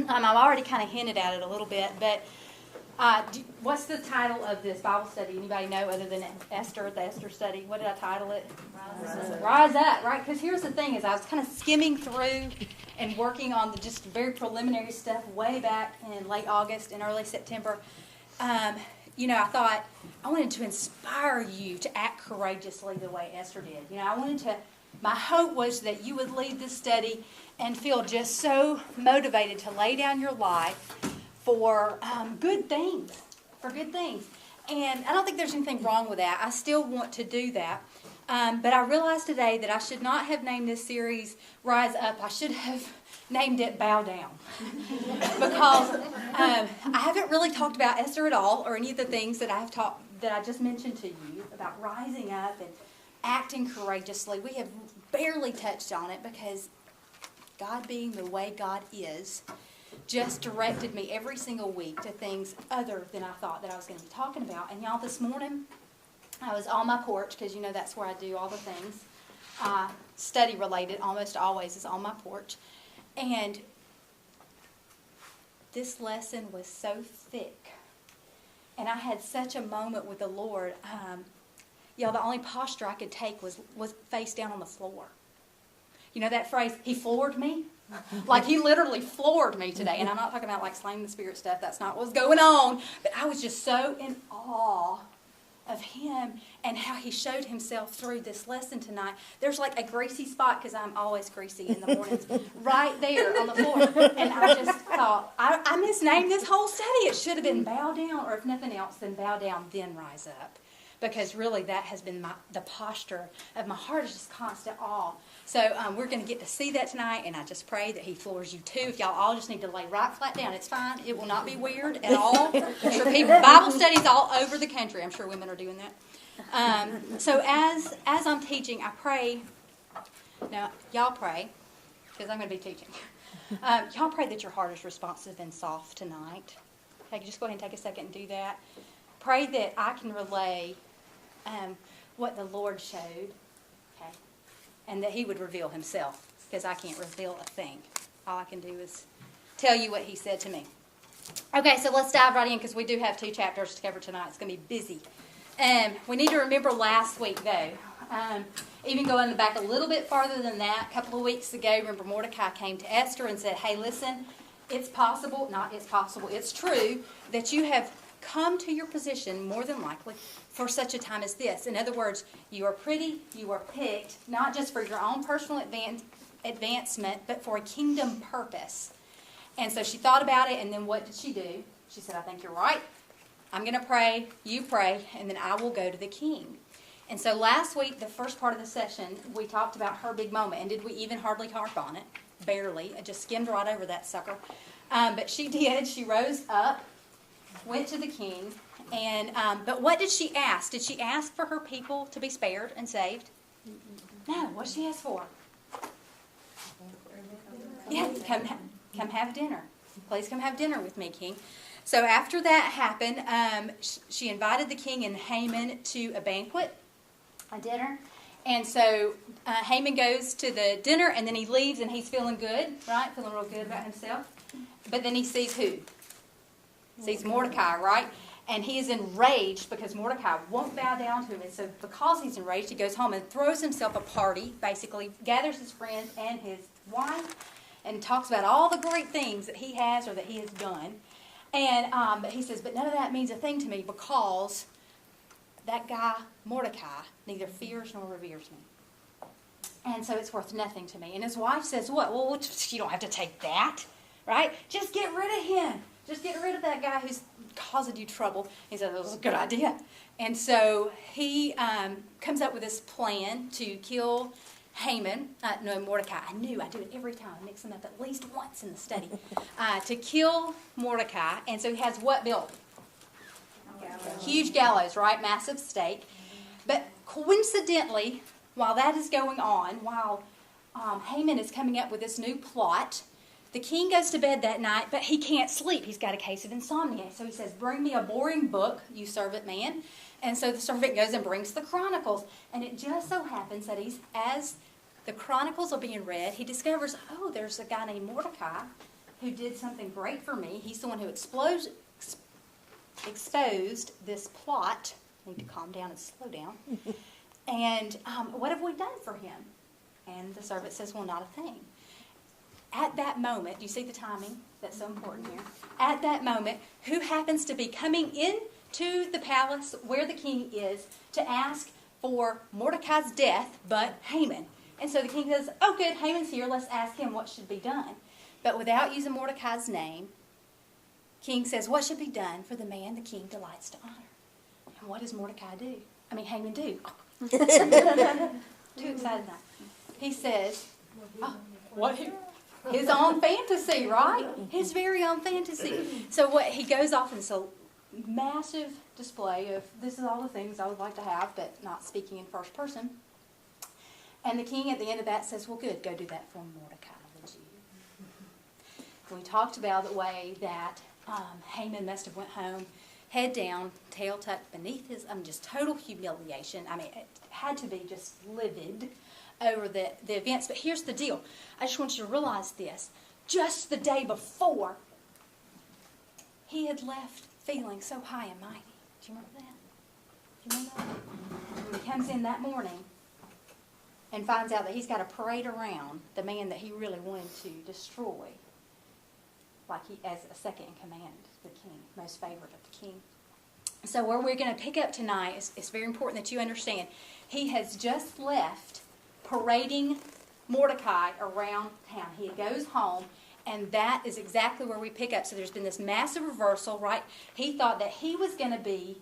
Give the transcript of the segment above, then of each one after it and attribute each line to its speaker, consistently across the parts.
Speaker 1: I've already kind of hinted at it a little bit, but what's the title of this Bible study? Anybody know other than Esther, the Esther study? What did I title it? Rise Up, right? Because here's the thing is I was kind of skimming through and working on the just very preliminary stuff way back in late August and early September. I thought I wanted to inspire you to act courageously the way Esther did. My hope was that you would lead this study and feel just so motivated to lay down your life for good things. And I don't think there's anything wrong with that. I still want to do that. But I realized today that I should not have named this series Rise Up. I should have named it Bow Down. Because I haven't really talked about Esther at all, or any of the things that I just mentioned to you about rising up and acting courageously. We have barely touched on it because God being the way God is just directed me every single week to things other than I thought that I was going to be talking about. And y'all, this morning, I was on my porch, because that's where I do all the things. Study related, almost always, is on my porch. And this lesson was so thick. And I had such a moment with the Lord. The only posture I could take was face down on the floor. You know that phrase, he floored me? Like he literally floored me today. And I'm not talking about like slaying the spirit stuff. That's not what was going on. But I was just so in awe of him and how he showed himself through this lesson tonight. There's like a greasy spot, because I'm always greasy in the mornings, right there on the floor. And I just thought, I misnamed this whole study. It should have been bow down, or if nothing else, then bow down, then rise up. Because really that has been the posture of my heart, is just constant awe. So we're going to get to see that tonight, and I just pray that he floors you too. If y'all all just need to lay right flat down, it's fine. It will not be weird at all. I'm sure Bible studies all over the country, I'm sure women are doing that. So as I'm teaching, I pray, now y'all pray, because I'm going to be teaching. Y'all pray that your heart is responsive and soft tonight. Okay, just go ahead and take a second and do that. Pray that I can relay what the Lord showed, okay, and that he would reveal himself, because I can't reveal a thing. All I can do is tell you what he said to me. Okay, so let's dive right in, because we do have 2 chapters to cover tonight. It's going to be busy. We need to remember last week, though, even going back a little bit farther than that, a couple of weeks ago, remember Mordecai came to Esther and said, hey, listen, it's possible, it's true, that you have come to your position more than likely for such a time as this. In other words, you are pretty, you are picked, not just for your own personal advancement, but for a kingdom purpose. And so she thought about it, and then what did she do? She said, I think you're right. I'm going to pray, you pray, and then I will go to the king. And so last week, the first part of the session, we talked about her big moment. And did we even hardly harp on it? Barely. I just skimmed right over that sucker. But she did. She rose up, went to the king, and but what did she ask? Did she ask for her people to be spared and saved? No. What did she ask for? Yeah, come have dinner. Please come have dinner with me, king. So after that happened, she invited the king and Haman to a banquet, a dinner. And so Haman goes to the dinner, and then he leaves, and he's feeling good, right? Feeling real good about himself. But then he sees who? Sees Mordecai, right? And he is enraged because Mordecai won't bow down to him. And so because he's enraged, he goes home and throws himself a party, basically gathers his friends and his wife, and talks about all the great things that he has or that he has done. And he says, but none of that means a thing to me, because that guy, Mordecai, neither fears nor reveres me. And so it's worth nothing to me. And his wife says, what? Well, you don't have to take that, right? Just get rid of him. Just get rid of that guy who's causing you trouble. He said, that was a good idea. And so he comes up with this plan to kill Mordecai. I do it every time. I mix them up at least once in the study. To kill Mordecai. And so he has what built? Huge gallows, right? Massive stake. But coincidentally, while that is going on, while Haman is coming up with this new plot, the king goes to bed that night, but he can't sleep. He's got a case of insomnia. So he says, bring me a boring book, you servant man. And so the servant goes and brings the Chronicles. And it just so happens that as the Chronicles are being read, he discovers, oh, there's a guy named Mordecai who did something great for me. He's the one who exposed this plot. I need to calm down and slow down. And what have we done for him? And the servant says, well, not a thing. At that moment, do you see the timing? That's so important here. At that moment, who happens to be coming into the palace where the king is to ask for Mordecai's death, but Haman. And so the king says, oh good, Haman's here, let's ask him what should be done. But without using Mordecai's name, king says, what should be done for the man the king delights to honor? And what does Haman do? Too excited now. He says, what? His own fantasy, right? His very own fantasy. So what he goes off and so massive display of this is all the things I would like to have, but not speaking in first person. And the king at the end of that says, well good, go do that for Mordecai the Jew. We talked about the way that Haman must have went home, head down, tail tucked beneath his, just total humiliation. It had to be just livid over the events. But here's the deal. I just want you to realize this. Just the day before, he had left feeling so high and mighty. Do you remember that? Do you remember that? When he comes in that morning and finds out that he's got to parade around the man that he really wanted to destroy, like he as a second in command, the king, most favored of the king. So where we're going to pick up tonight is it's very important that you understand. He has just left parading Mordecai around town. He goes home, and that is exactly where we pick up. So there's been this massive reversal, right? He thought that he was going to be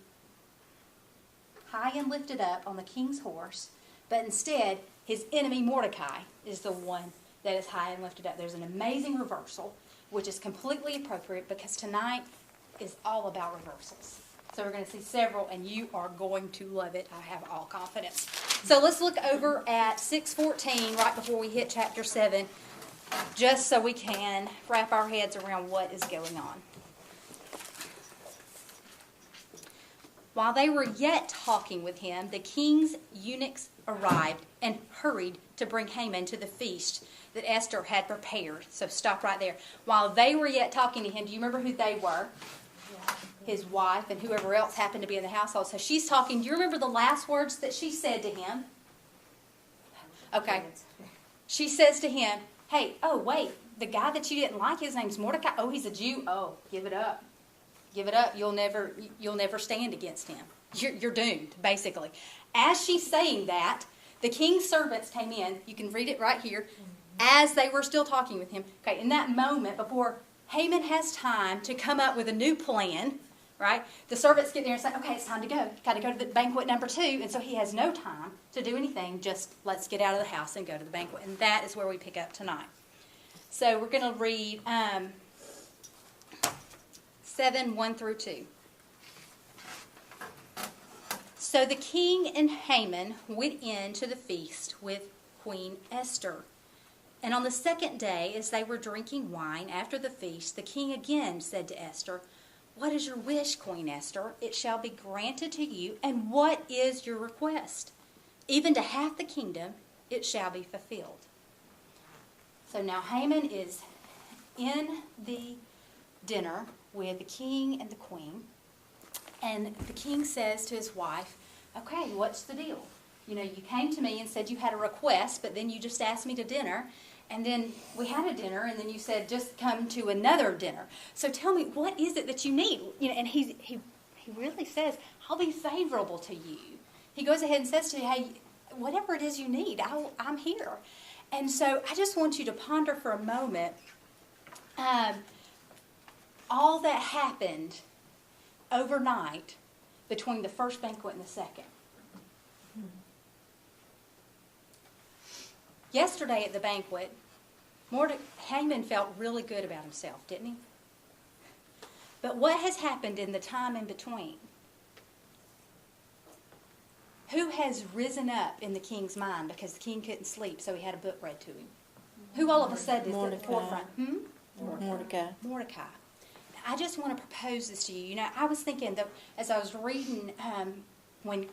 Speaker 1: high and lifted up on the king's horse, but instead his enemy Mordecai is the one that is high and lifted up. There's an amazing reversal, which is completely appropriate because tonight is all about reversals. So we're going to see several, and you are going to love it. I have all confidence. So let's look over at 6:14, right before we hit chapter 7, just so we can wrap our heads around what is going on. While they were yet talking with him, the king's eunuchs arrived and hurried to bring Haman to the feast that Esther had prepared. So stop right there. While they were yet talking to him, do you remember who they were? His wife and whoever else happened to be in the household. So she's talking. Do you remember the last words that she said to him? Okay. She says to him, hey, oh, wait, the guy that you didn't like, his name's Mordecai. Oh, he's a Jew. Oh, give it up. Give it up. You'll never stand against him. You're doomed, basically. As she's saying that, the king's servants came in. You can read it right here. As they were still talking with him. Okay, in that moment, before Haman has time to come up with a new plan, right? The servants get there and say, okay, it's time to go. Got to go to the banquet number 2. And so he has no time to do anything. Just let's get out of the house and go to the banquet. And that is where we pick up tonight. So we're going to read 7:1-2. So the king and Haman went in to the feast with Queen Esther. And on the second day, as they were drinking wine after the feast, the king again said to Esther, what is your wish, Queen Esther? It shall be granted to you. And what is your request? Even to half the kingdom, it shall be fulfilled. So now Haman is in the dinner with the king and the queen. And the king says to his wife, okay, what's the deal? You know, you came to me and said you had a request, but then you just asked me to dinner. And then we had a dinner, and then you said, just come to another dinner. So tell me, what is it that you need? You know, and he really says, I'll be favorable to you. He goes ahead and says to you, hey, whatever it is you need, I'm here. And so I just want you to ponder for a moment all that happened overnight between the first banquet and the second. Yesterday at the banquet, Haman felt really good about himself, didn't he? But what has happened in the time in between? Who has risen up in the king's mind because the king couldn't sleep, so he had a book read to him? Who all of a sudden is at the forefront? Mordecai. I just want to propose this to you. You know, I was thinking that as I was reading, when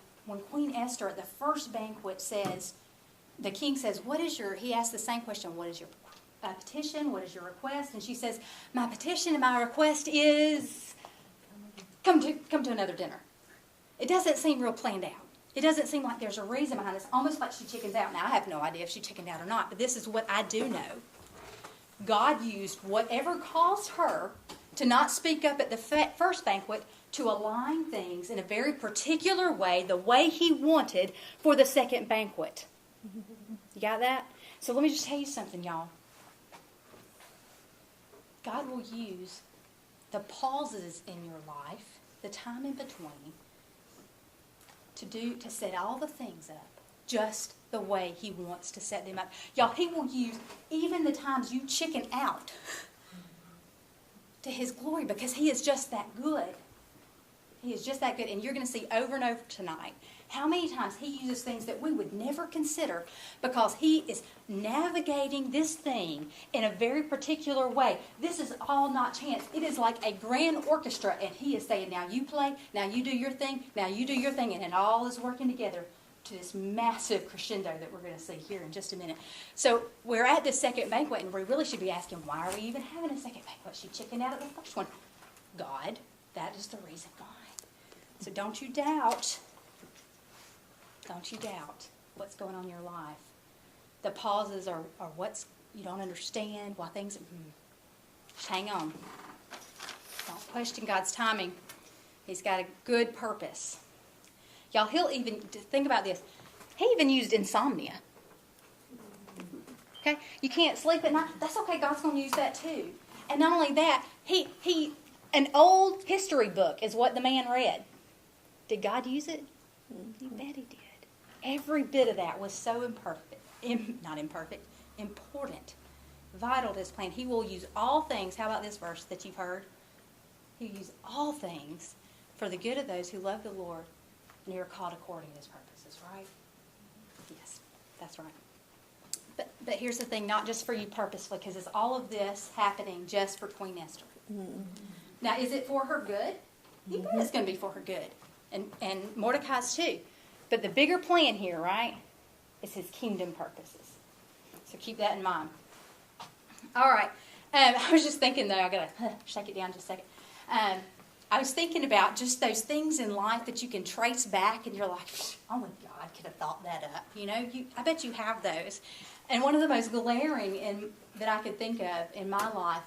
Speaker 1: Queen Esther at the first banquet says, the king says, he asks the same question, what is your petition? What is your request? And she says, my petition and my request is come to another dinner. It doesn't seem real planned out. It doesn't seem like there's a reason behind this, almost like she chickens out. Now, I have no idea if she chickened out or not, but this is what I do know. God used whatever caused her to not speak up at the first banquet to align things in a very particular way, the way he wanted for the second banquet. You got that? So let me just tell you something, y'all. God will use the pauses in your life, the time in between, to set all the things up just the way he wants to set them up. Y'all, he will use even the times you chicken out to his glory, because he is just that good. He is just that good. And you're going to see over and over tonight how many times he uses things that we would never consider, because he is navigating this thing in a very particular way. This is all not chance. It is like a grand orchestra, and he is saying, now you play, now you do your thing, now you do your thing, and it all is working together to this massive crescendo that we're going to see here in just a minute. So we're at the second banquet, and we really should be asking, why are we even having a second banquet? She chickened out at the first one. God, that is the reason why. So don't you doubt what's going on in your life. The pauses are what's you don't understand, why things, just hang on. Don't question God's timing. He's got a good purpose. Y'all, he'll even, think about this, he even used insomnia. Okay? You can't sleep at night. That's okay, God's going to use that too. And not only that, an old history book is what the man read. Did God use it? You bet he did. Every bit of that was so important, vital to his plan. He will use all things. How about this verse that you've heard? He'll use all things for the good of those who love the Lord and who are called according to his purposes, right? Yes, that's right. But here's the thing, not just for you purposefully, because it's all of this happening just for Queen Esther. Mm-hmm. Now, is it for her good? You bet it's going to be for her good. And Mordecai's too. But the bigger plan here, right, is his kingdom purposes. So keep that in mind. All right. I was just thinking, though, I've got to shake it down just a second. I was thinking about just those things in life that you can trace back, and you're like, only God could have thought that up. You know, I bet you have those. And one of the most glaring that I could think of in my life,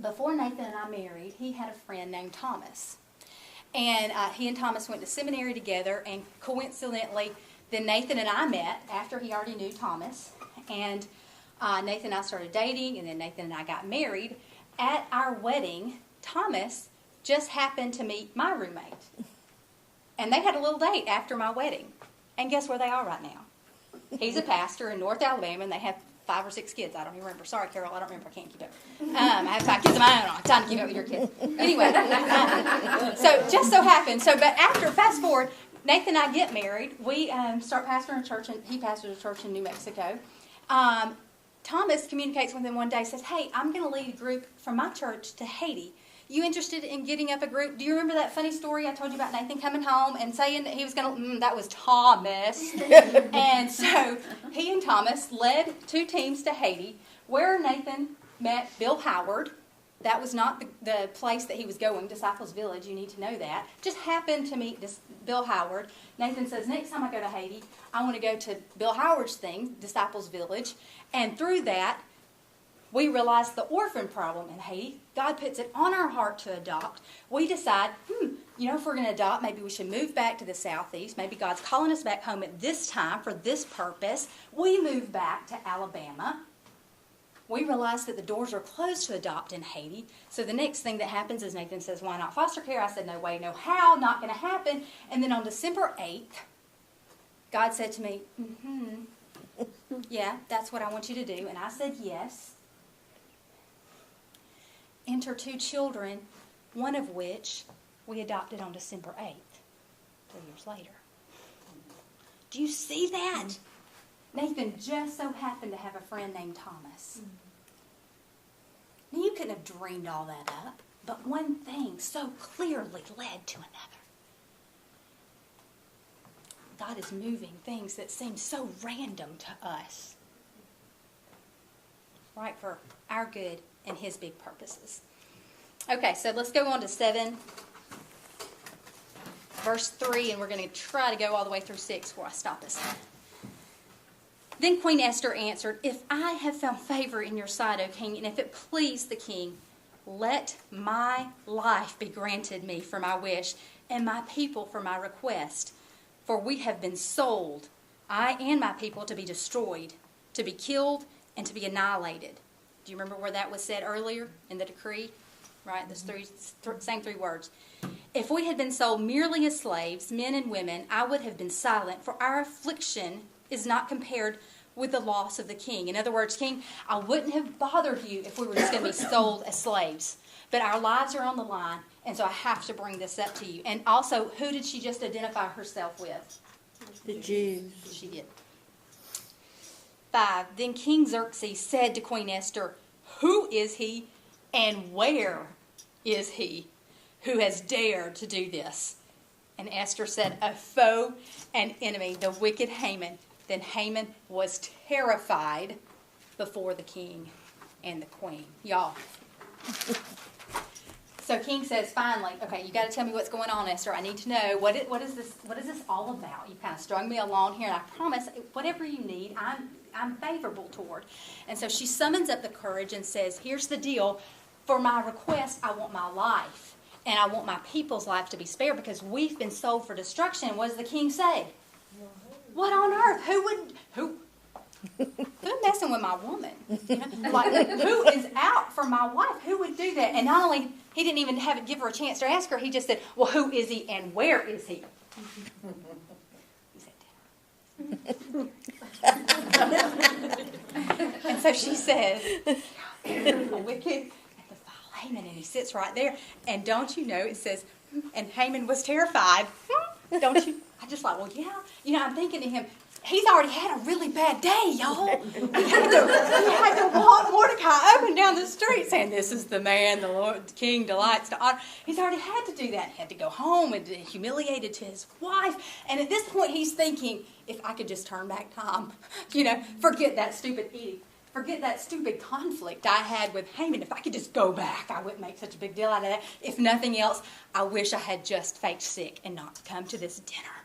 Speaker 1: before Nathan and I married, he had a friend named Thomas. And he and Thomas went to seminary together, and coincidentally, then Nathan and I met after he already knew Thomas. And Nathan and I started dating, and then Nathan and I got married. At our wedding, Thomas just happened to meet my roommate. And they had a little date after my wedding. And guess where they are right now? He's a pastor in North Alabama, and they have 5 or 6 kids. I don't even remember. Sorry, Carol, I don't remember. I can't keep up. I have 5 kids of my own. I'm trying to keep up with your kids. Anyway, so just so happened. But fast forward, Nathan and I get married. We start pastoring a church, and he pastors a church in New Mexico. Thomas communicates with him one day, says, hey, I'm going to lead a group from my church to Haiti. You interested in getting up a group? Do you remember that funny story I told you about Nathan coming home and saying that he was going to, that was Thomas. And so he and Thomas led 2 teams to Haiti, where Nathan met Bill Howard. That was not the place that he was going, Disciples Village, you need to know that. Just happened to meet Bill Howard. Nathan says, next time I go to Haiti, I want to go to Bill Howard's thing, Disciples Village. And through that, we realize the orphan problem in Haiti. God puts it on our heart to adopt. We decide, if we're going to adopt, maybe we should move back to the southeast. Maybe God's calling us back home at this time for this purpose. We move back to Alabama. We realize that the doors are closed to adopt in Haiti. So the next thing that happens is Nathan says, why not foster care? I said, no way, no how, not going to happen. And then on December 8th, God said to me, yeah, that's what I want you to do. And I said, yes. Enter 2 children, one of which we adopted on December 8th, 3 years later. Do you see that? Nathan just so happened to have a friend named Thomas. Now, you couldn't have dreamed all that up, but one thing so clearly led to another. God is moving things that seem so random to us. right, for our good and his big purposes. Okay, so let's go on to 7, verse 3, and we're going to try to go all the way through 6 before I stop us. Then Queen Esther answered, "If I have found favor in your sight, O king, and if it please the king, let my life be granted me for my wish, and my people for my request. For we have been sold, I and my people, to be destroyed, to be killed, and to be annihilated." Do you remember where that was said earlier in the decree? Right, those same 3 words. "If we had been sold merely as slaves, men and women, I would have been silent, for our affliction is not compared with the loss of the king." In other words, king, I wouldn't have bothered you if we were just going to be sold as slaves. But our lives are on the line, and so I have to bring this up to you. And also, who did she just identify herself with?
Speaker 2: The Jews.
Speaker 1: She did. 5, then King Xerxes said to Queen Esther, "Who is he and where is he who has dared to do this?" And Esther said, "A foe and enemy, the wicked Haman." Then Haman was terrified before the king and the queen. Y'all. So King says, finally, "Okay, you got to tell me what's going on, Esther. I need to know what is this all about? You kind of strung me along here, and I promise whatever you need, I'm favorable toward." And so she summons up the courage and says, "Here's the deal. For my request, I want my life, and I want my people's life to be spared because we've been sold for destruction." What does the king say? What on earth? Who's messing with my woman? You know? Like, who is out for my wife? Who would do that? And not only, he didn't even give her a chance to ask her, he just said, "Well, who is he and where is he?" And so she says, "A wicked and defiled Haman," and he sits right there. And don't you know, it says, and Haman was terrified. Don't you? I just like, well, yeah. You know, I'm thinking to him, he's already had a really bad day, y'all. He had to walk Mordecai up and down the street saying, "This is the man the Lord, the king delights to honor." He's already had to do that. He had to go home and humiliated to his wife. And at this point, he's thinking, if I could just turn back time, you know, forget that stupid edict. Forget that stupid conflict I had with Haman. If I could just go back, I wouldn't make such a big deal out of that. If nothing else, I wish I had just faked sick and not come to this dinner.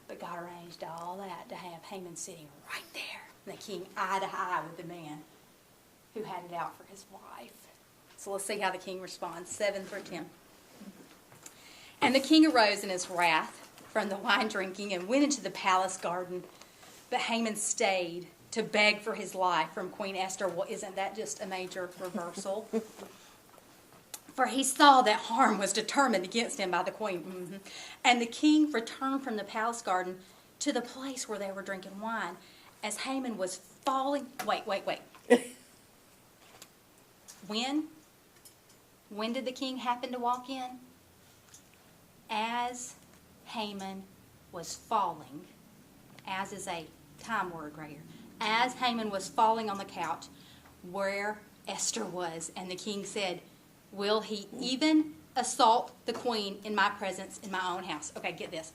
Speaker 1: But God arranged all that to have Haman sitting right there, and the king eye to eye with the man who had it out for his wife. So let's see how the king responds. 7 through 10. "And the king arose in his wrath from the wine drinking and went into the palace garden. But Haman stayed to beg for his life from Queen Esther." Well, isn't that just a major reversal? "For he saw that harm was determined against him by the queen." Mm-hmm. "And the king returned from the palace garden to the place where they were drinking wine. As Haman was falling..." Wait. When did the king happen to walk in? As Haman was falling. As is a time word right here. As Haman was falling on the couch where Esther was. And the king said, "Will he even assault the queen in my presence in my own house?" Okay, get this.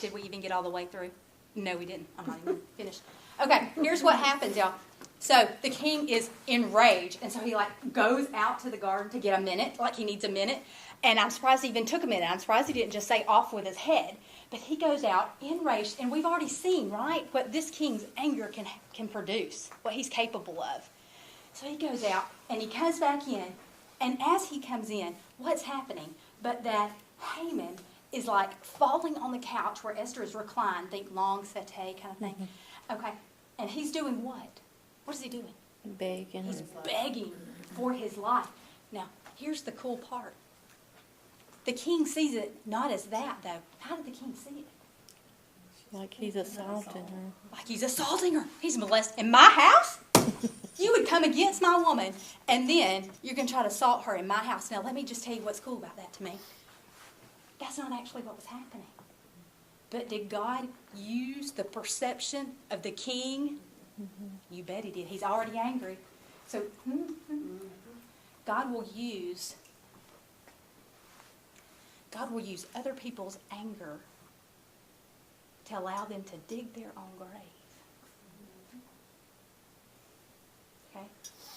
Speaker 1: Did we even get all the way through? No, we didn't. I'm not even finished. Okay, here's what happens, y'all. So the king is enraged, and so he goes out to the garden to get a minute, like he needs a minute. And I'm surprised he even took a minute. I'm surprised he didn't just say off with his head. But he goes out enraged, and we've already seen, right, what this king's anger can produce, what he's capable of. So he goes out, and he comes back in, and as he comes in, what's happening? But that Haman is falling on the couch where Esther is reclined, think long settee kind of thing. Mm-hmm. Okay, and he's doing what? What is he doing?
Speaker 2: Begging.
Speaker 1: He's begging for his life. Now, here's the cool part. The king sees it not as that, though. How did the king see it?
Speaker 2: Like he's assaulting her.
Speaker 1: Like he's assaulting her. He's molesting. In my house? You would come against my woman, and then you're going to try to assault her in my house. Now, let me just tell you what's cool about that to me. That's not actually what was happening. But did God use the perception of the king? Mm-hmm. You bet he did. He's already angry. So, God will use other people's anger to allow them to dig their own grave. Okay?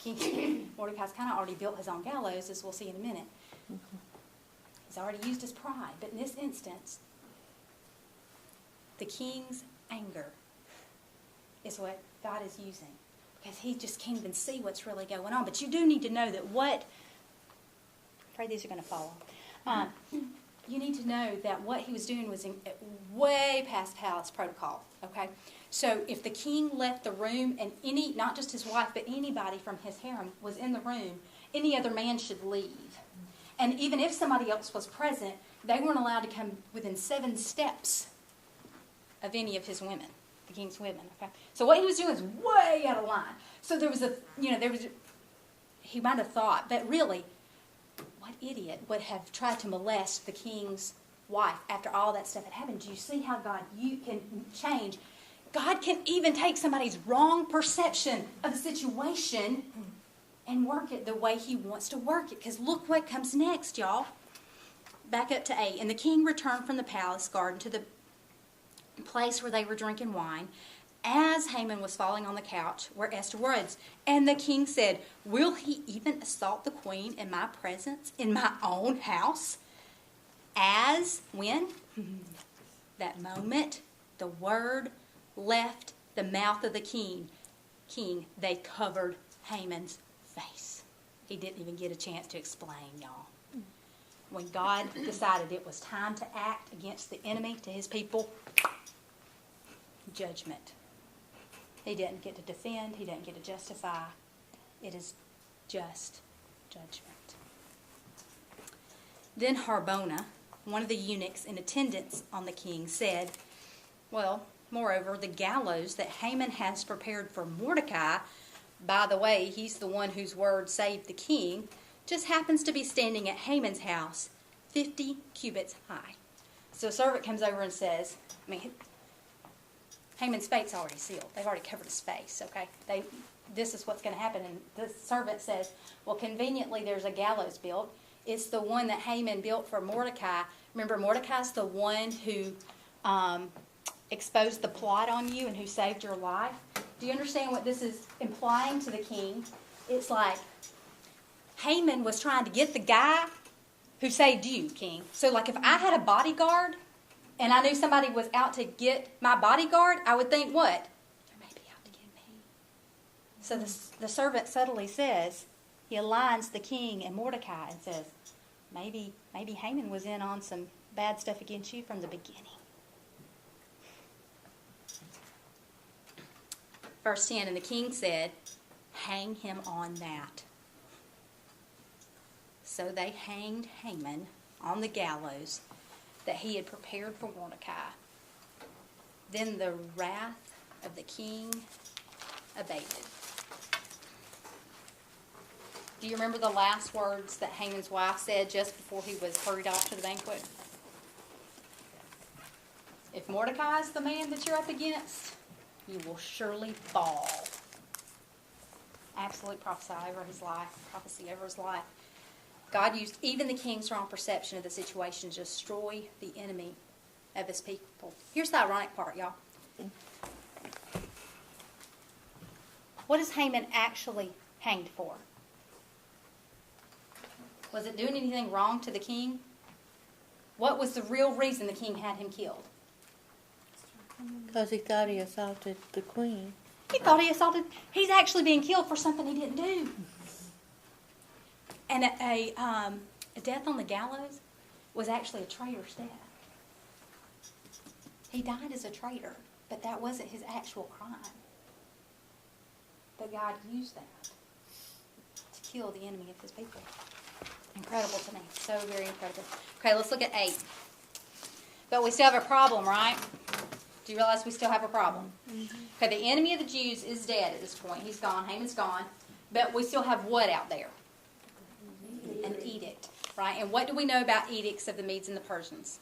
Speaker 1: King Mordecai's kind of already built his own gallows, as we'll see in a minute. He's already used his pride. But in this instance, the king's anger is what God is using. Because he just can't even see what's really going on. But you do need to know that I'm afraid these are going to fall off. You need to know that what he was doing was way past palace protocol. Okay? So if the king left the room and not just his wife, but anybody from his harem was in the room, any other man should leave. And even if somebody else was present, they weren't allowed to come within 7 steps of any of his women, the king's women. Okay? So what he was doing is way out of line. So he might have thought, but really, what idiot would have tried to molest the king's wife after all that stuff had happened? Do you see how you can change? God can even take somebody's wrong perception of the situation and work it the way he wants to work it. Because look what comes next, y'all. Back up to 8. And the king returned from the palace garden to the place where they were drinking wine, as Haman was falling on the couch where Esther was. And the king said, "Will he even assault the queen in my presence, in my own house?" When? That moment, the word left the mouth of the king, they covered Haman's face. He didn't even get a chance to explain, y'all. When God decided it was time to act against the enemy to his people, judgment. He didn't get to defend. He didn't get to justify. It is just judgment. Then Harbona, one of the eunuchs in attendance on the king, said, moreover, the gallows that Haman has prepared for Mordecai, by the way, he's the one whose word saved the king, just happens to be standing at Haman's house, 50 cubits high. So a servant comes over and says, Haman's fate's already sealed. They've already covered his face, okay? This is what's going to happen. And the servant says, conveniently there's a gallows built. It's the one that Haman built for Mordecai. Remember, Mordecai's the one who exposed the plot on you and who saved your life. Do you understand what this is implying to the king? It's like Haman was trying to get the guy who saved you, king. So if I had a bodyguard and I knew somebody was out to get my bodyguard, I would think what? They're maybe out to get me. So the servant subtly says, he aligns the king and Mordecai and says, maybe Haman was in on some bad stuff against you from the beginning. Verse 10, and the king said, hang him on that. So they hanged Haman on the gallows that he had prepared for Mordecai. Then the wrath of the king abated. Do you remember the last words that Haman's wife said just before he was hurried off to the banquet? If Mordecai is the man that you're up against, you will surely fall. Absolute prophecy over his life. God used even the king's wrong perception of the situation to destroy the enemy of his people. Here's the ironic part, y'all. What is Haman actually hanged for? Was it doing anything wrong to the king? What was the real reason the king had him killed?
Speaker 2: Because he thought he assaulted the queen.
Speaker 1: He's actually being killed for something he didn't do. And a death on the gallows was actually a traitor's death. He died as a traitor, but that wasn't his actual crime. But God used that to kill the enemy of his people. Incredible to me. So very incredible. Okay, let's look at 8. But we still have a problem, right? Do you realize we still have a problem? Mm-hmm. Okay, the enemy of the Jews is dead at this point. He's gone. Haman's gone. But we still have what out there? An edict, right? And what do we know about edicts of the Medes and the Persians?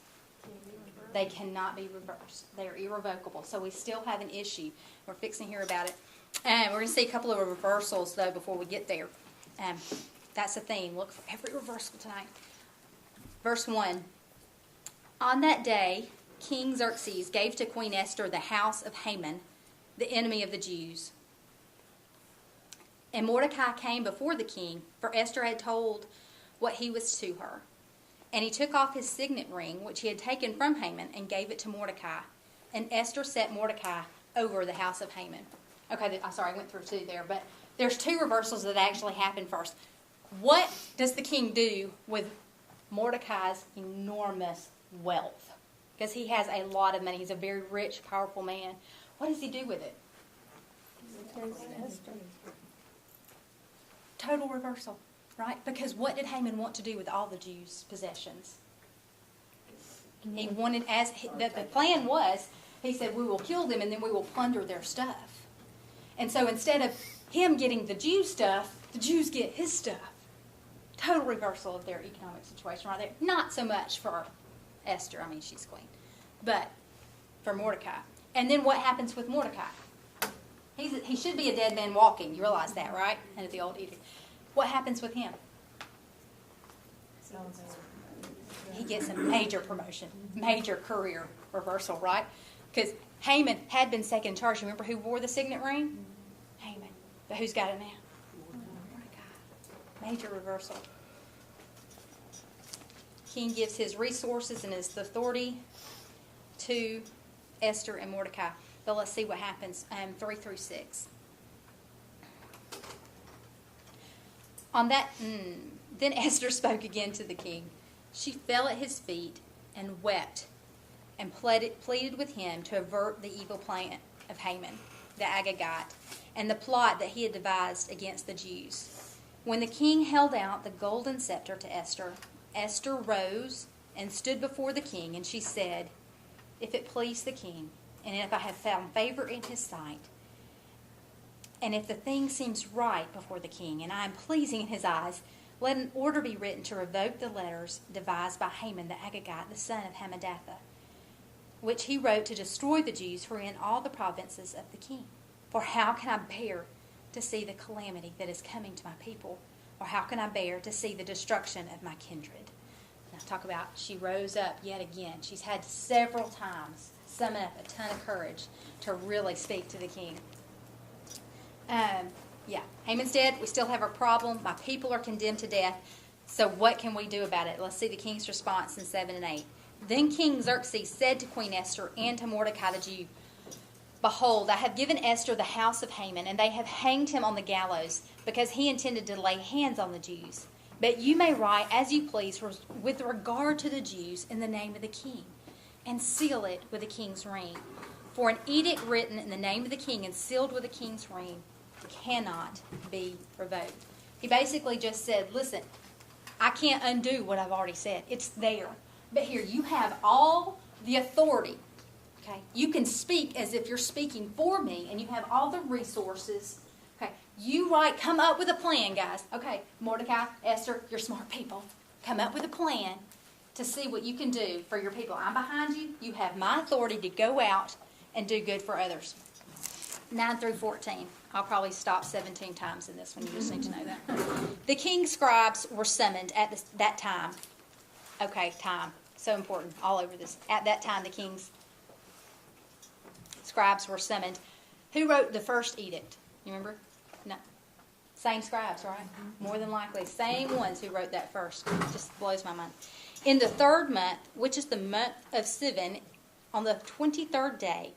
Speaker 1: They cannot be reversed. They are irrevocable. So we still have an issue. We're fixing to hear about it. And we're going to see a couple of reversals, though, before we get there. That's the theme. Look for every reversal tonight. Verse 1. On that day, King Xerxes gave to Queen Esther the house of Haman, the enemy of the Jews. And Mordecai came before the king, for Esther had told what he was to her. And he took off his signet ring, which he had taken from Haman, and gave it to Mordecai. And Esther set Mordecai over the house of Haman. Okay, I went through two there, but there's two reversals that actually happened first. What does the king do with Mordecai's enormous wealth? Because he has a lot of money. He's a very rich, powerful man. What does he do with it? Total reversal, right? Because what did Haman want to do with all the Jews' possessions? He wanted, the plan was, he said, we will kill them and then we will plunder their stuff. And so instead of him getting the Jew stuff, the Jews get his stuff. Total reversal of their economic situation right there. Not so much for Esther, I mean, she's queen, but for Mordecai. And then what happens with Mordecai? He should be a dead man walking. You realize that, right? Under the old edict. What happens with him? He gets a major promotion, major career reversal, right? Because Haman had been second in charge. Remember who wore the signet ring? Haman. But who's got it now? Mordecai. Major reversal. King gives his resources and his authority to Esther and Mordecai. But let's see what happens, 3 through 6. On that, then Esther spoke again to the king. She fell at his feet and wept and pleaded with him to avert the evil plan of Haman, the Agagite, and the plot that he had devised against the Jews. When the king held out the golden scepter to Esther, Esther rose and stood before the king, and she said, if it please the king, and if I have found favor in his sight, and if the thing seems right before the king, and I am pleasing in his eyes, let an order be written to revoke the letters devised by Haman the Agagite, the son of Hammedatha, which he wrote to destroy the Jews who are in all the provinces of the king. For how can I bear to see the calamity that is coming to my people? Or how can I bear to see the destruction of my kindred? Now talk about, she rose up yet again. She's had several times summon up a ton of courage to really speak to the king. Haman's dead. We still have a problem. My people are condemned to death. So what can we do about it? Let's see the king's response in 7 and 8. Then King Xerxes said to Queen Esther and to Mordecai the Jew, behold, I have given Esther the house of Haman, and they have hanged him on the gallows, because he intended to lay hands on the Jews. But you may write as you please with regard to the Jews in the name of the king, and seal it with the king's ring. For an edict written in the name of the king and sealed with the king's ring cannot be revoked. He basically just said, listen, I can't undo what I've already said. It's there. But here, you have all the authority. Okay? You can speak as if you're speaking for me, and you have all the resources. Okay? You come up with a plan, guys. Okay, Mordecai, Esther, you're smart people. Come up with a plan to see what you can do for your people. I'm behind you. You have my authority to go out and do good for others. 9 through 14. I'll probably stop 17 times in this one. You just need to know that. The king's scribes were summoned at that time. Okay, time. So important. All over this. At that time, the king's scribes were summoned. Who wrote the first edict? You remember? No. Same scribes, right? More than likely. Same ones who wrote that first. It just blows my mind. In the 3rd month, which is the month of Sivan, on the 23rd day,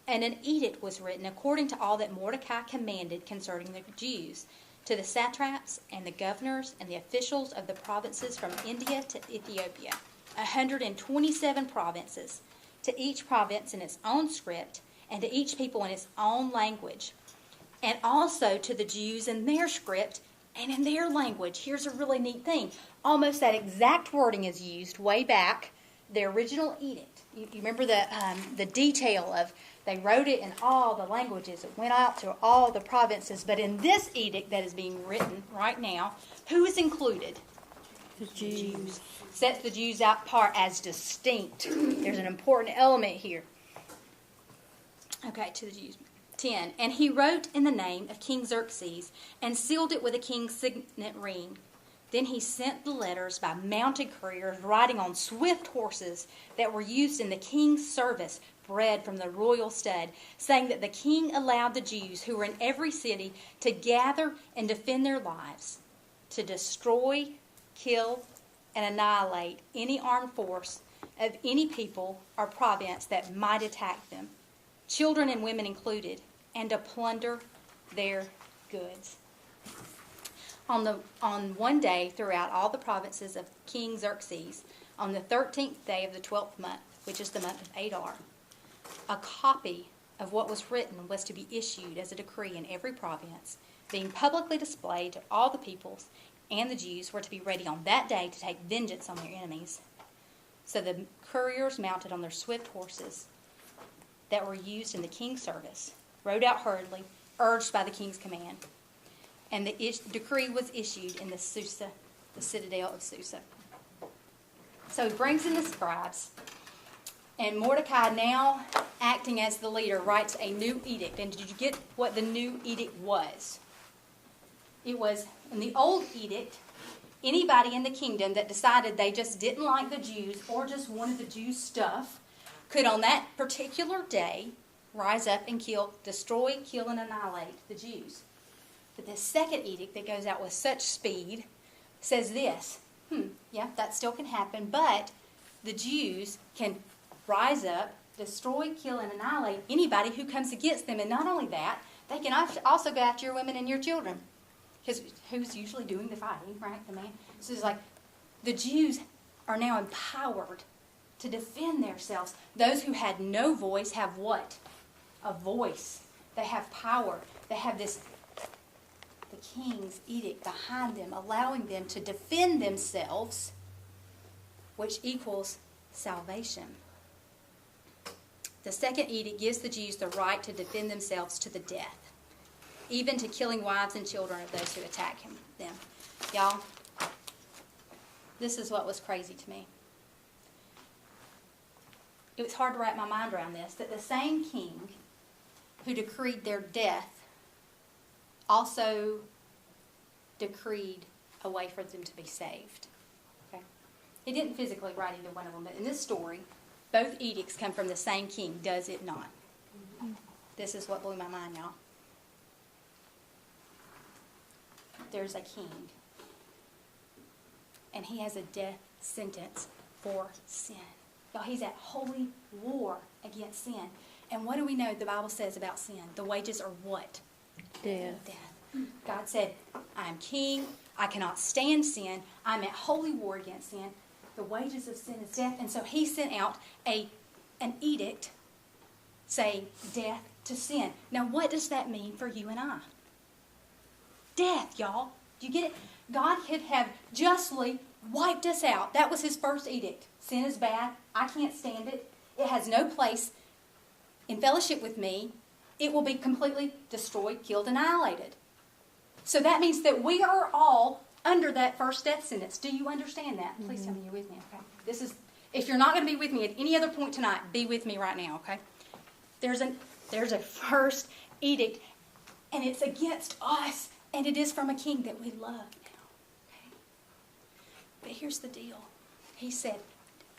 Speaker 1: and an edict was written according to all that Mordecai commanded concerning the Jews, to the satraps and the governors and the officials of the provinces from India to Ethiopia, 127 provinces, to each province in its own script, and to each people in its own language, and also to the Jews in their script and in their language. Here's a really neat thing. Almost that exact wording is used way back, the original edict. You remember the detail of, they wrote it in all the languages. It went out to all the provinces. But in this edict that is being written right now, who is included?
Speaker 2: The Jews.
Speaker 1: Sets the Jews out apart as distinct. There's an important element here. Okay, to the Jews. 10. And he wrote in the name of King Xerxes and sealed it with a king's signet ring. Then he sent the letters by mounted couriers riding on swift horses that were used in the king's service, bred from the royal stud, saying that the king allowed the Jews who were in every city to gather and defend their lives, to destroy, kill, and annihilate any armed force of any people or province that might attack them, children and women included, and to plunder their goods. On one day throughout all the provinces of King Xerxes, on the 13th day of the 12th month, which is the month of Adar, a copy of what was written was to be issued as a decree in every province, being publicly displayed to all the peoples, and the Jews were to be ready on that day to take vengeance on their enemies. So the couriers, mounted on their swift horses that were used in the king's service, rode out hurriedly, urged by the king's command. And the decree was issued in the Susa, the citadel of Susa. So he brings in the scribes, and Mordecai, now acting as the leader, writes a new edict. And did you get what the new edict was? It was, in the old edict, anybody in the kingdom that decided they just didn't like the Jews or just wanted the Jews' stuff could, on that particular day, rise up and destroy, kill, and annihilate the Jews. But the second edict that goes out with such speed says this. Yeah, that still can happen, but the Jews can rise up, destroy, kill, and annihilate anybody who comes against them. And not only that, they can also go after your women and your children. Because who's usually doing the fighting, right? The man. So it's like the Jews are now empowered to defend themselves. Those who had no voice have what? A voice. They have power. They have the king's edict behind them, allowing them to defend themselves, which equals salvation. The second edict gives the Jews the right to defend themselves to the death, even to killing wives and children of those who attack them. Y'all, this is what was crazy to me. It was hard to wrap my mind around this, that the same king who decreed their death also decreed a way for them to be saved. Okay? He didn't physically write either one of them, but in this story, both edicts come from the same king, does it not? This is what blew my mind, y'all. There's a king, and he has a death sentence for sin. Y'all, he's at holy war against sin. And what do we know the Bible says about sin? The wages are what? Death. God said, I am king. I cannot stand sin. I'm at holy war against sin. The wages of sin is death. And so he sent out an edict saying death to sin. Now, what does that mean for you and I? Death, y'all. Do you get it? God could have justly wiped us out. That was his first edict. Sin is bad. I can't stand it. It has no place in fellowship with me. It will be completely destroyed, killed, annihilated. So that means that we are all under that first death sentence. Do you understand that? Please tell me you're with me, okay? This is, if you're not going to be with me at any other point tonight, be with me right now, okay? There's a first edict, and it's against us, and it is from a king that we love now, okay? But here's the deal. He said,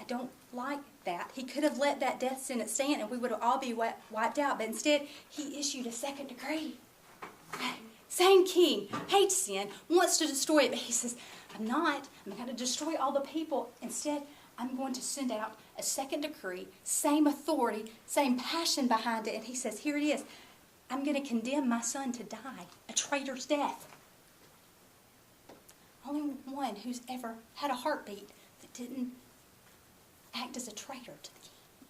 Speaker 1: I don't like that. He could have let that death sentence stand, and we would all be wiped out, but instead, he issued a second decree. Okay? Same king, hates sin, wants to destroy it, but he says, I'm going to destroy all the people. Instead, I'm going to send out a second decree, same authority, same passion behind it. And he says, here it is. I'm going to condemn my son to die, a traitor's death. Only one who's ever had a heartbeat that didn't act as a traitor to the king.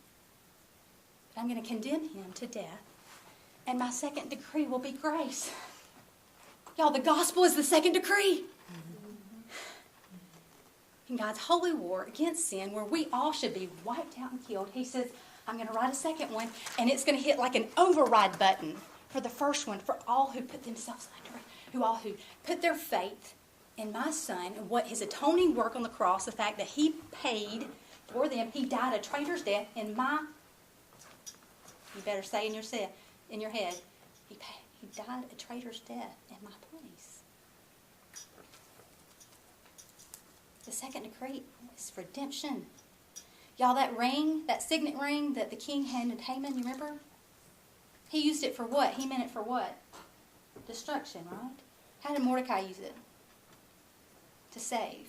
Speaker 1: But I'm going to condemn him to death, and my second decree will be grace. Y'all, the gospel is the second decree. In God's holy war against sin, where we all should be wiped out and killed, he says, I'm going to write a second one, and it's going to hit like an override button for the first one, for all who put themselves under it, all who put their faith in my son and what his atoning work on the cross, the fact that he paid for them, he died a traitor's death in my, you better say in your head, he died a traitor's death in my place. The second decree is redemption. Y'all, that ring, that signet ring that the king handed Haman, you remember? He used it for what? He meant it for what? Destruction, right? How did Mordecai use it? To save.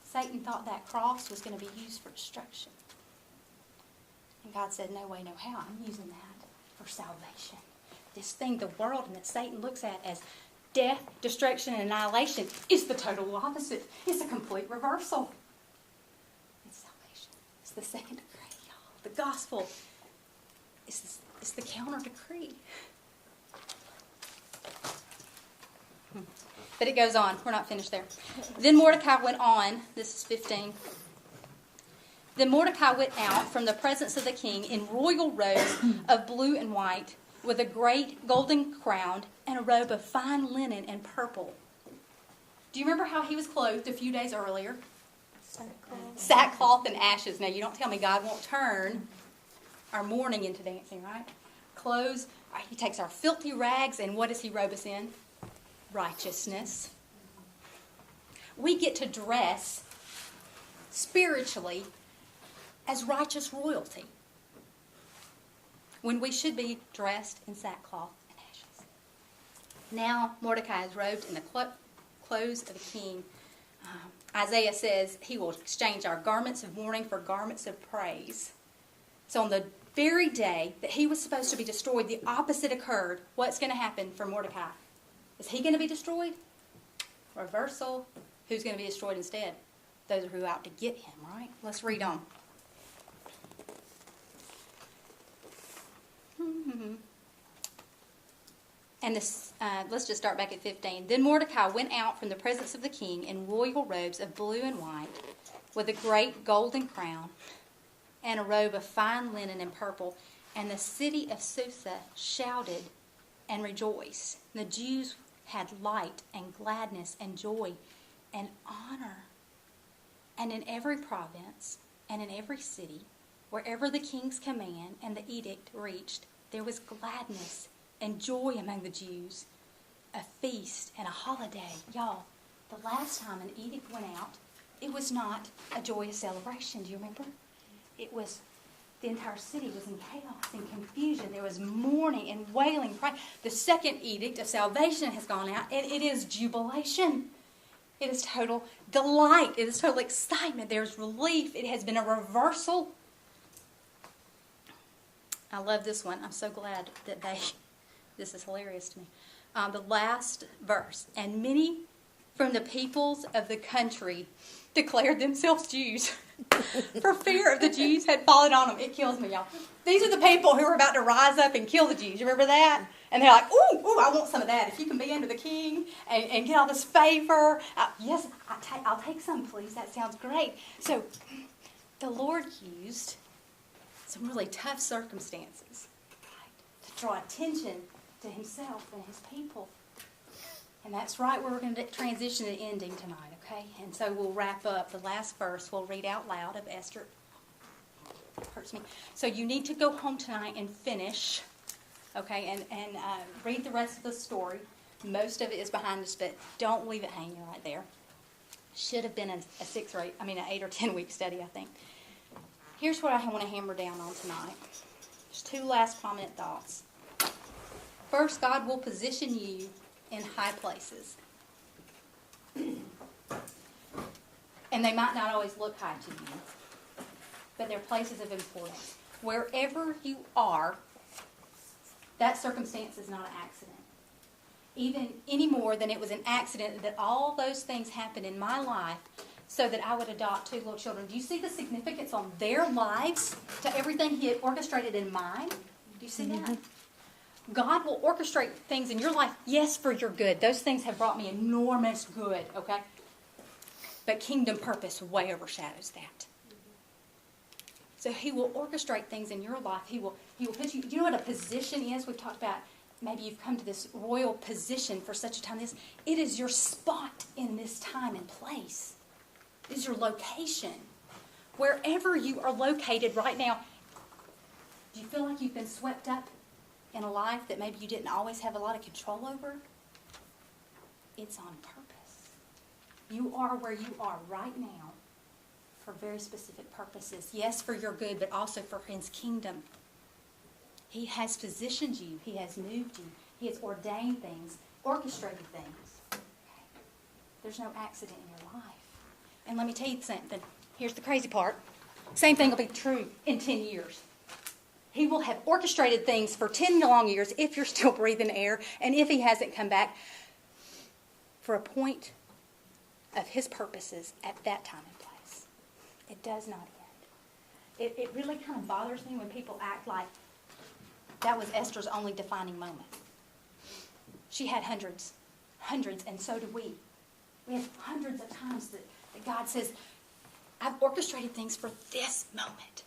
Speaker 1: Satan thought that cross was going to be used for destruction. And God said, no way, no how. I'm using that for salvation. This thing the world and that Satan looks at as death, destruction, and annihilation is the total opposite. It's a complete reversal. It's salvation. It's the second decree, y'all. The gospel is the counter decree. But it goes on. We're not finished there. Then Mordecai went on. This is 15. Then Mordecai went out from the presence of the king in royal robes of blue and white, with a great golden crown and a robe of fine linen and purple. Do you remember how he was clothed a few days earlier? Sackcloth and ashes. Now, you don't tell me God won't turn our mourning into dancing, right? Clothes. He takes our filthy rags, and what does he robe us in? Righteousness. We get to dress spiritually as righteous royalty, when we should be dressed in sackcloth and ashes. Now Mordecai is robed in the clothes of a king. Isaiah says he will exchange our garments of mourning for garments of praise. So on the very day that he was supposed to be destroyed, the opposite occurred. What's going to happen for Mordecai? Is he going to be destroyed? Reversal. Who's going to be destroyed instead? Those who are out to get him, right? Let's read on. And this, let's just start back at 15. Then Mordecai went out from the presence of the king in royal robes of blue and white, with a great golden crown and a robe of fine linen and purple. And the city of Susa shouted and rejoiced. The Jews had light and gladness and joy and honor. And in every province and in every city, wherever the king's command and the edict reached, there was gladness and joy among the Jews, a feast and a holiday. Y'all, the last time an edict went out, it was not a joyous celebration. Do you remember? It was, the entire city was in chaos and confusion. There was mourning and wailing cry. The second edict of salvation has gone out, and it is jubilation. It is total delight. It is total excitement. There's relief. It has been a reversal. I love this one. I'm so glad that this is hilarious to me. The last verse. And many from the peoples of the country declared themselves Jews. For fear of the Jews had fallen on them. It kills me, y'all. These are the people who are about to rise up and kill the Jews. You remember that? And they're like, ooh, I want some of that. If you can be under the king and get all this favor. Yes, I'll take some, please. That sounds great. So the Lord used some really tough circumstances, right, to draw attention to himself and his people. And that's right where we're going to transition to ending tonight, okay? And so we'll wrap up the last verse. We'll read out loud of Esther. It hurts me. So you need to go home tonight and finish, okay, and read the rest of the story. Most of it is behind us, but don't leave it hanging right there. Should have been an 8 or 10 week study, I think. Here's what I want to hammer down on tonight. There's two last prominent thoughts. First, God will position you in high places. And they might not always look high to you, but they're places of importance. Wherever you are, that circumstance is not an accident. Even any more than it was an accident that all those things happened in my life so that I would adopt two little children. Do you see the significance on their lives to everything he had orchestrated in mine? Do you see that? God will orchestrate things in your life, yes, for your good. Those things have brought me enormous good, okay? But kingdom purpose way overshadows that. So he will orchestrate things in your life. He will put you, do you know what a position is? We've talked about maybe you've come to this royal position for such a time as this. It is your spot in this time and place. It is your location. Wherever you are located right now, do you feel like you've been swept up in a life that maybe you didn't always have a lot of control over? It's on purpose. You are where you are right now for very specific purposes. Yes, for your good, but also for his kingdom. He has positioned you. He has moved you. He has ordained things, orchestrated things. There's no accident in your life. And let me tell you something. Here's the crazy part. Same thing will be true in 10 years. He will have orchestrated things for 10 long years if you're still breathing air and if he hasn't come back for a point of his purposes at that time and place. It does not end. It really kind of bothers me when people act like that was Esther's only defining moment. She had hundreds, and so do we. We have hundreds of times that God says, I've orchestrated things for this moment.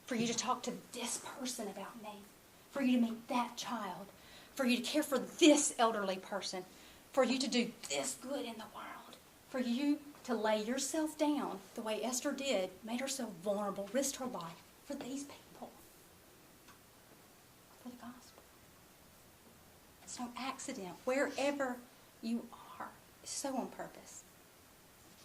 Speaker 1: For you to talk to this person about me. For you to meet that child. For you to care for this elderly person. For you to do this good in the world. For you to lay yourself down the way Esther did, made herself vulnerable, risked her life for these people. For the gospel. It's no accident. Wherever you are, it's so on purpose.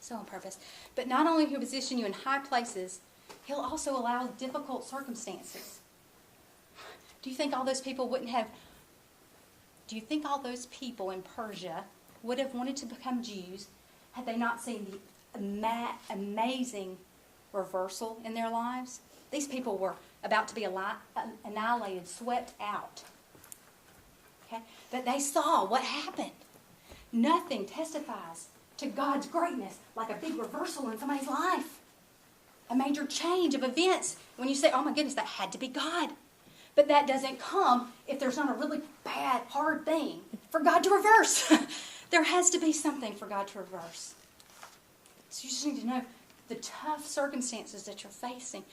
Speaker 1: So on purpose. But not only will he position you in high places, he'll also allow difficult circumstances. Do you think all those people in Persia would have wanted to become Jews had they not seen the amazing reversal in their lives? These people were about to be annihilated, swept out. Okay? But they saw what happened. Nothing testifies to God's greatness like a big reversal in somebody's life. A major change of events. When you say, oh my goodness, that had to be God. But that doesn't come if there's not a really bad, hard thing for God to reverse. There has to be something for God to reverse. So you just need to know the tough circumstances that you're facing.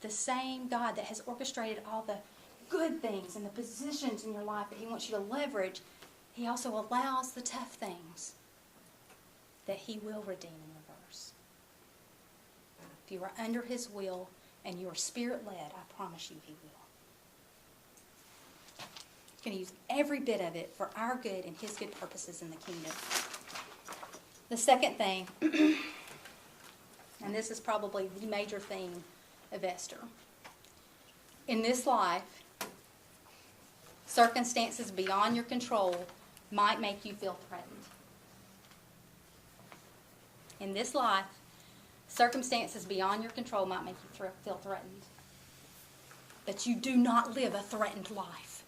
Speaker 1: The same God that has orchestrated all the good things and the positions in your life that he wants you to leverage, he also allows the tough things that he will redeem and reverse. If you are under his will and you are spirit-led, I promise you he will. He's going to use every bit of it for our good and his good purposes in the kingdom. The second thing, and this is probably the major theme of Esther. In this life, circumstances beyond your control might make you feel threatened. In this life, circumstances beyond your control might make you feel threatened. But you do not live a threatened life.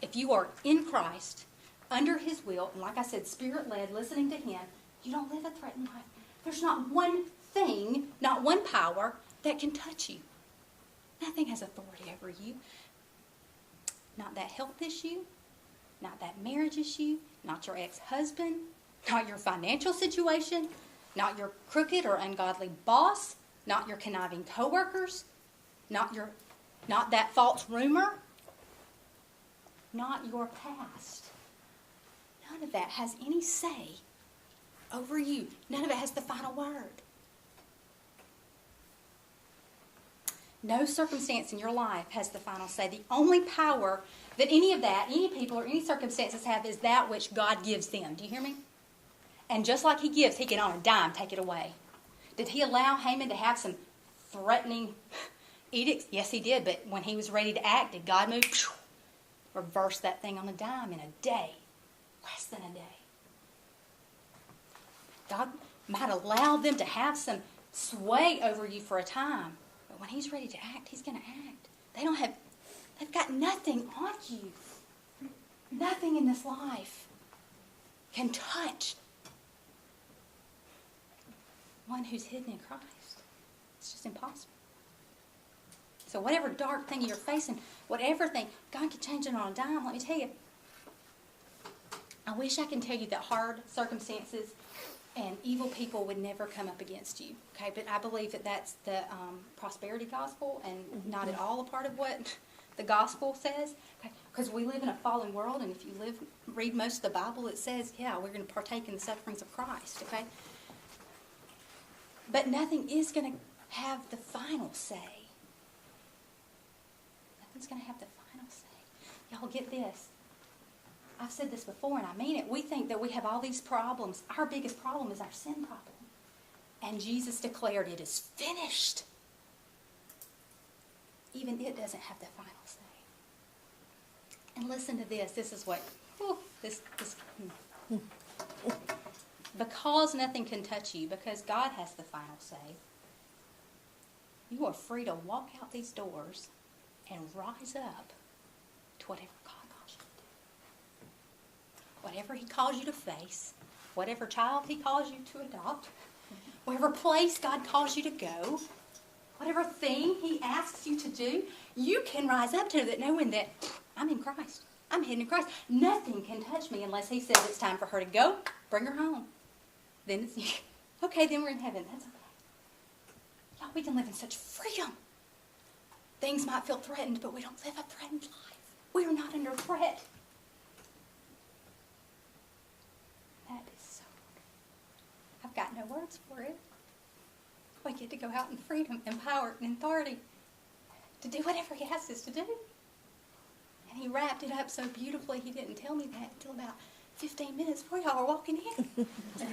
Speaker 1: If you are in Christ, under his will, and like I said, spirit-led, listening to him, you don't live a threatened life. There's not one thing, not one power that can touch you. Nothing has authority over you. Not that health issue, not that marriage issue, not your ex-husband, not your financial situation, not your crooked or ungodly boss, not your conniving coworkers, not that false rumor, not your past. None of that has any say over you. None of it has the final word. No circumstance in your life has the final say. The only power that any of that, any people or any circumstances have is that which God gives them. Do you hear me? And just like he gives, he can on a dime take it away. Did he allow Haman to have some threatening edicts? Yes, he did. But when he was ready to act, did God move? Reverse that thing on a dime in a day. Less than a day. God might allow them to have some sway over you for a time. But when he's ready to act, he's going to act. They've got nothing on you. Nothing in this life can touch one who's hidden in Christ. It's just impossible. So whatever dark thing you're facing, whatever thing, God can change it on a dime. Let me tell you. I wish I could tell you that hard circumstances and evil people would never come up against you. Okay, but I believe that that's the prosperity gospel and not at all a part of what the gospel says. Okay, because we live in a fallen world, and if you read most of the Bible, it says, yeah, we're going to partake in the sufferings of Christ. Okay, but nothing is going to have the final say. Nothing's going to have the final say. Y'all get this. I've said this before and I mean it. We think that we have all these problems. Our biggest problem is our sin problem. And Jesus declared it is finished. Even it doesn't have the final say. And listen to this. This is what, because nothing can touch you, because God has the final say, you are free to walk out these doors and rise up to whatever God calls you to do. Whatever he calls you to face, whatever child he calls you to adopt, whatever place God calls you to go, whatever thing he asks you to do, you can rise up to that knowing that I'm in Christ. I'm hidden in Christ. Nothing can touch me unless he says it's time for her to go. Bring her home. Then it's, okay, then we're in heaven. That's okay. Y'all, we can live in such freedom. Things might feel threatened, but we don't live a threatened life. We are not under threat. That is so good. I've got no words for it. We get to go out in freedom and power and authority to do whatever he asks us to do. And he wrapped it up so beautifully, he didn't tell me that until about 15 minutes before y'all were walking in.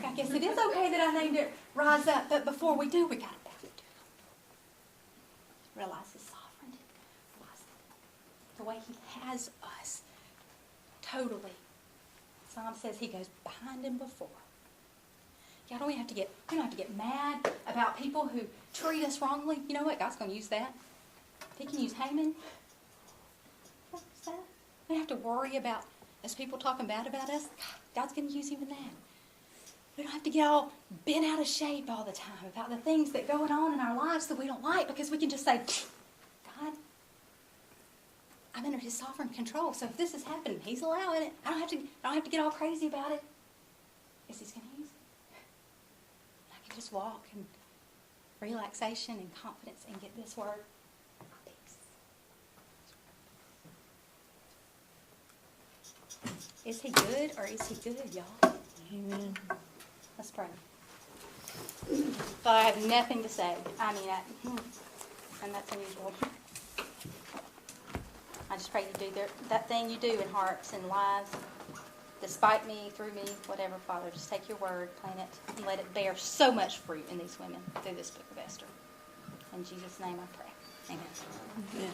Speaker 1: I guess it is okay that I named it Rise Up, but before we do, we got to bow to him. Realize his sovereignty. Realize the way he has us. Totally. Psalm says he goes behind and before. Y'all don't have to get mad about people who treat us wrongly. You know what? God's going to use that. He can use Haman. We don't have to worry about as people talking bad about us. God's going to use even that. We don't have to get all bent out of shape all the time about the things that are going on in our lives that we don't like, because we can just say, God, I'm under his sovereign control. So if this is happening, he's allowing it. I don't have to get all crazy about it. Yes, he's going to use it. I can just walk in relaxation and confidence and get this word. Is he good or is he good, y'all?
Speaker 2: Amen.
Speaker 1: Let's pray. Father, I have nothing to say. I mean, and that's unusual. I just pray you do that thing you do in hearts and lives, despite me, through me, whatever, Father. Just take your word, plant it, and let it bear so much fruit in these women through this book of Esther. In Jesus' name I pray. Amen.